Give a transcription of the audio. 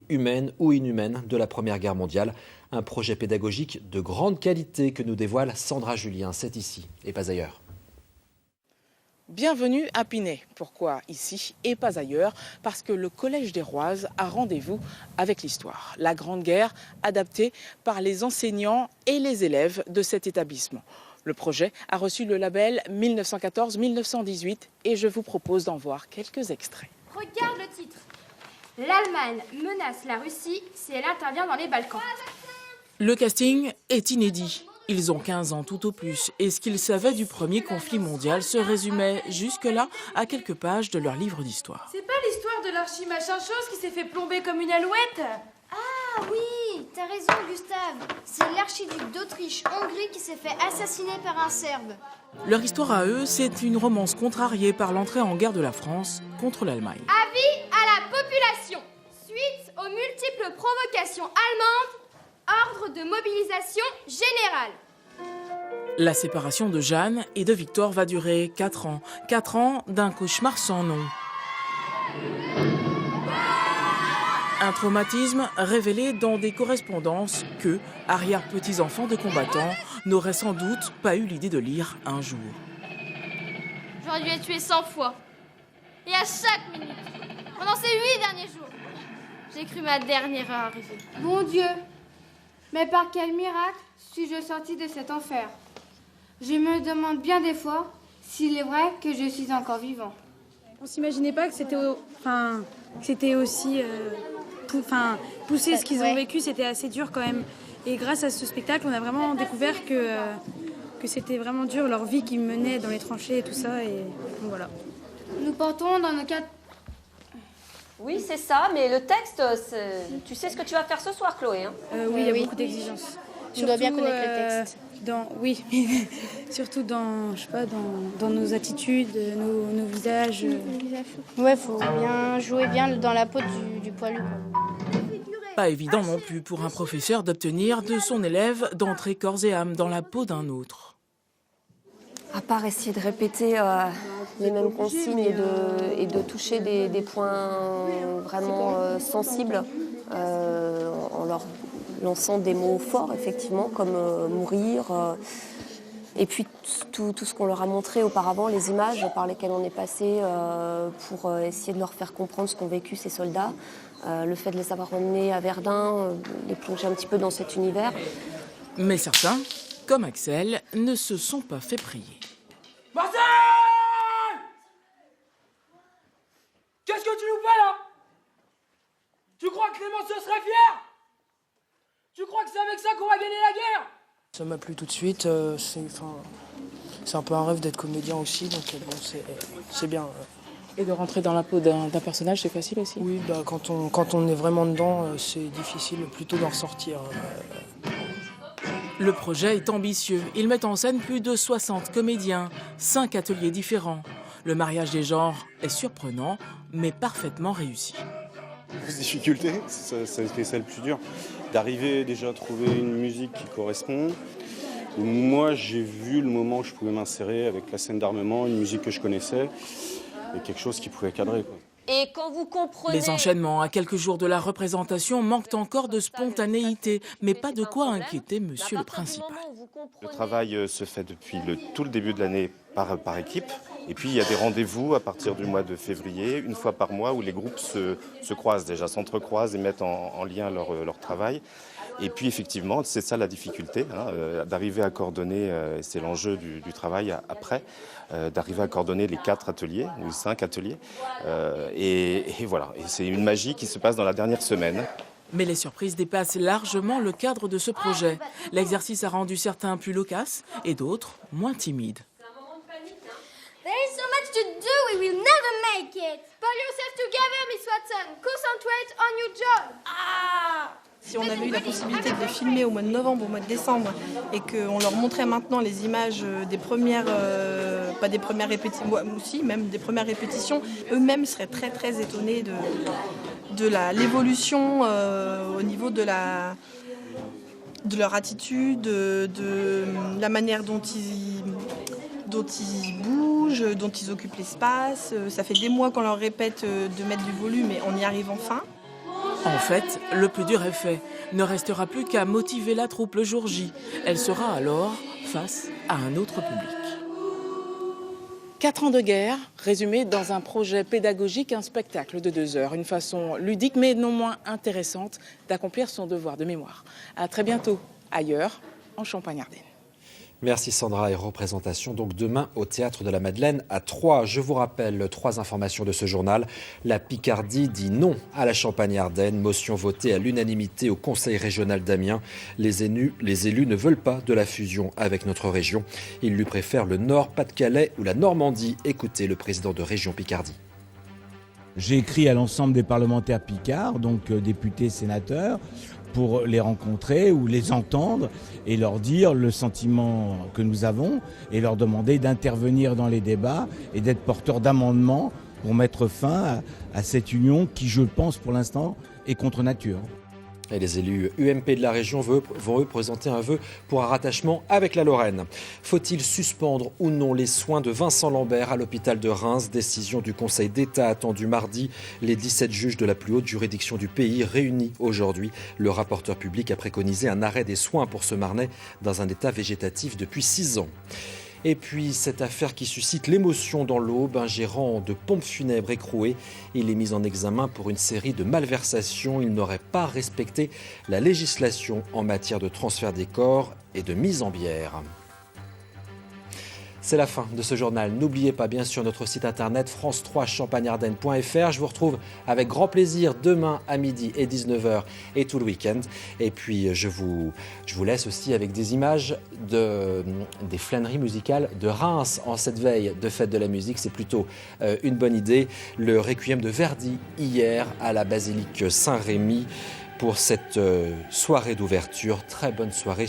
humaine ou inhumaine de la Première Guerre mondiale. Un projet pédagogique de grande qualité que nous dévoile Sandra Julien. C'est ici et pas ailleurs. Bienvenue à Pinay. Pourquoi ici et pas ailleurs? Parce que le Collège des Roises a rendez-vous avec l'histoire. La Grande Guerre adaptée par les enseignants et les élèves de cet établissement. Le projet a reçu le label 1914-1918 et je vous propose d'en voir quelques extraits. Regarde le titre. L'Allemagne menace la Russie si elle intervient dans les Balkans. Le casting est inédit. Ils ont 15 ans tout au plus et ce qu'ils savaient du premier conflit mondial se résumait jusque-là à quelques pages de leur livre d'histoire. C'est pas l'histoire de l'archi-machin-chose qui s'est fait plomber comme une alouette? Ah oui, t'as raison Gustave. C'est l'archiduc d'Autriche-Hongrie qui s'est fait assassiner par un Serbe. Leur histoire à eux, c'est une romance contrariée par l'entrée en guerre de la France contre l'Allemagne. Avis à la population. Suite aux multiples provocations allemandes, ordre de mobilisation générale. La séparation de Jeanne et de Victor va durer 4 ans. 4 ans d'un cauchemar sans nom. Un traumatisme révélé dans des correspondances que, arrière-petits-enfants de combattants, n'auraient sans doute pas eu l'idée de lire un jour. J'aurais dû les tuer 100 fois. Et à chaque minute. Pendant ces 8 derniers jours. J'ai cru ma dernière heure arriver. Bon Dieu, mais par quel miracle suis-je sortie de cet enfer? Je me demande bien des fois s'il est vrai que je suis encore vivant. On s'imaginait pas que c'était aussi poussé ce qu'ils ont vécu, c'était assez dur quand même. Et grâce à ce spectacle, on a vraiment découvert que c'était vraiment dur, leur vie qu'ils menaient dans les tranchées et tout ça. Et donc, voilà. Nous portons dans nos cadres. Oui, c'est ça, mais le texte, tu sais ce que tu vas faire ce soir, Chloé, hein? Oui, il y a beaucoup d'exigences. Tu dois bien connaître le texte. Oui, surtout dans nos attitudes, nos visages. Ouais, faut bien jouer bien dans la peau du poilu. Pas évident non plus pour un professeur d'obtenir de son élève d'entrer corps et âme dans la peau d'un autre. À part essayer de répéter les mêmes consignes et de toucher des points vraiment sensibles en leur lançant des mots forts, effectivement, comme mourir. Et puis tout ce qu'on leur a montré auparavant, les images par lesquelles on est passé pour essayer de leur faire comprendre ce qu'ont vécu ces soldats. Le fait de les avoir emmenés à Verdun, les plonger un petit peu dans cet univers. Mais certains, comme Axel, ne se sont pas fait prier. Marcel! Qu'est-ce que tu nous fais là? Tu crois que Clémenceau serait fier? Tu crois que c'est avec ça qu'on va gagner la guerre? Ça m'a plu tout de suite. C'est un peu un rêve d'être comédien aussi, donc bon, c'est bien. Et de rentrer dans la peau d'un personnage, c'est facile aussi? Oui, quand on est vraiment dedans, c'est difficile plutôt d'en ressortir. Le projet est ambitieux. Ils mettent en scène plus de 60 comédiens, 5 ateliers différents. Le mariage des genres est surprenant, mais parfaitement réussi. Les difficultés, c'est le plus dur. D'arriver déjà à trouver une musique qui correspond. Moi, j'ai vu le moment où je pouvais m'insérer avec la scène d'armement, une musique que je connaissais, et quelque chose qui pouvait cadrer, quoi. Et quand vous comprenez... Les enchaînements à quelques jours de la représentation manquent encore de spontanéité, mais pas de quoi inquiéter monsieur le principal. Le travail se fait depuis tout le début de l'année par équipe. Et puis il y a des rendez-vous à partir du mois de février, une fois par mois, où les groupes se croisent déjà, s'entrecroisent et mettent en lien leur travail. Et puis effectivement, c'est ça la difficulté, d'arriver à coordonner, c'est l'enjeu du travail après, d'arriver à coordonner les 4 ateliers ou 5 ateliers. Et voilà, et c'est une magie qui se passe dans la dernière semaine. Mais les surprises dépassent largement le cadre de ce projet. L'exercice a rendu certains plus loquaces et d'autres moins timides. There is so much to do, we will never make it. Pull yourself together, Miss Watson. Concentrate on your job. Si on avait eu la possibilité de les filmer au mois de novembre, au mois de décembre, et qu'on leur montrait maintenant les images des premières, pas des premières répétitions, aussi même des premières répétitions, eux-mêmes seraient très très étonnés de l'évolution au niveau de leur attitude, de la manière dont ils bougent, dont ils occupent l'espace. Ça fait des mois qu'on leur répète de mettre du volume et on y arrive enfin. Bonjour. En fait, le plus dur est fait. Ne restera plus qu'à motiver la troupe le jour J. Elle sera alors face à un autre public. 4 ans de guerre, résumé dans un projet pédagogique, un spectacle de 2 heures. Une façon ludique mais non moins intéressante d'accomplir son devoir de mémoire. À très bientôt, ailleurs, en Champagne-Ardenne. Merci Sandra et représentation donc demain au Théâtre de la Madeleine à Troyes. Je vous rappelle 3 informations de ce journal. La Picardie dit non à la Champagne-Ardenne. Motion votée à l'unanimité au Conseil régional d'Amiens. Les élus ne veulent pas de la fusion avec notre région. Ils lui préfèrent le Nord, Pas-de-Calais ou la Normandie. Écoutez le président de Région Picardie. J'ai écrit à l'ensemble des parlementaires picards, donc députés, sénateurs, pour les rencontrer ou les entendre et leur dire le sentiment que nous avons et leur demander d'intervenir dans les débats et d'être porteurs d'amendements pour mettre fin à cette union qui, je pense, pour l'instant, est contre nature. Et les élus UMP de la région vont eux présenter un vœu pour un rattachement avec la Lorraine. Faut-il suspendre ou non les soins de Vincent Lambert à l'hôpital de Reims? Décision du Conseil d'État attendue mardi. Les 17 juges de la plus haute juridiction du pays réunis aujourd'hui. Le rapporteur public a préconisé un arrêt des soins pour ce Marnais dans un état végétatif depuis 6 ans. Et puis cette affaire qui suscite l'émotion dans l'Aube, un gérant de pompes funèbres écroué. Il est mis en examen pour une série de malversations. Il n'aurait pas respecté la législation en matière de transfert des corps et de mise en bière. C'est la fin de ce journal. N'oubliez pas bien sûr notre site internet france3champagneardenne.fr. Je vous retrouve avec grand plaisir demain à midi et 19h et tout le week-end. Et puis je vous laisse aussi avec des images des flâneries musicales de Reims en cette veille de fête de la musique. C'est plutôt une bonne idée. Le Requiem de Verdi hier à la basilique Saint-Rémy pour cette soirée d'ouverture. Très bonne soirée.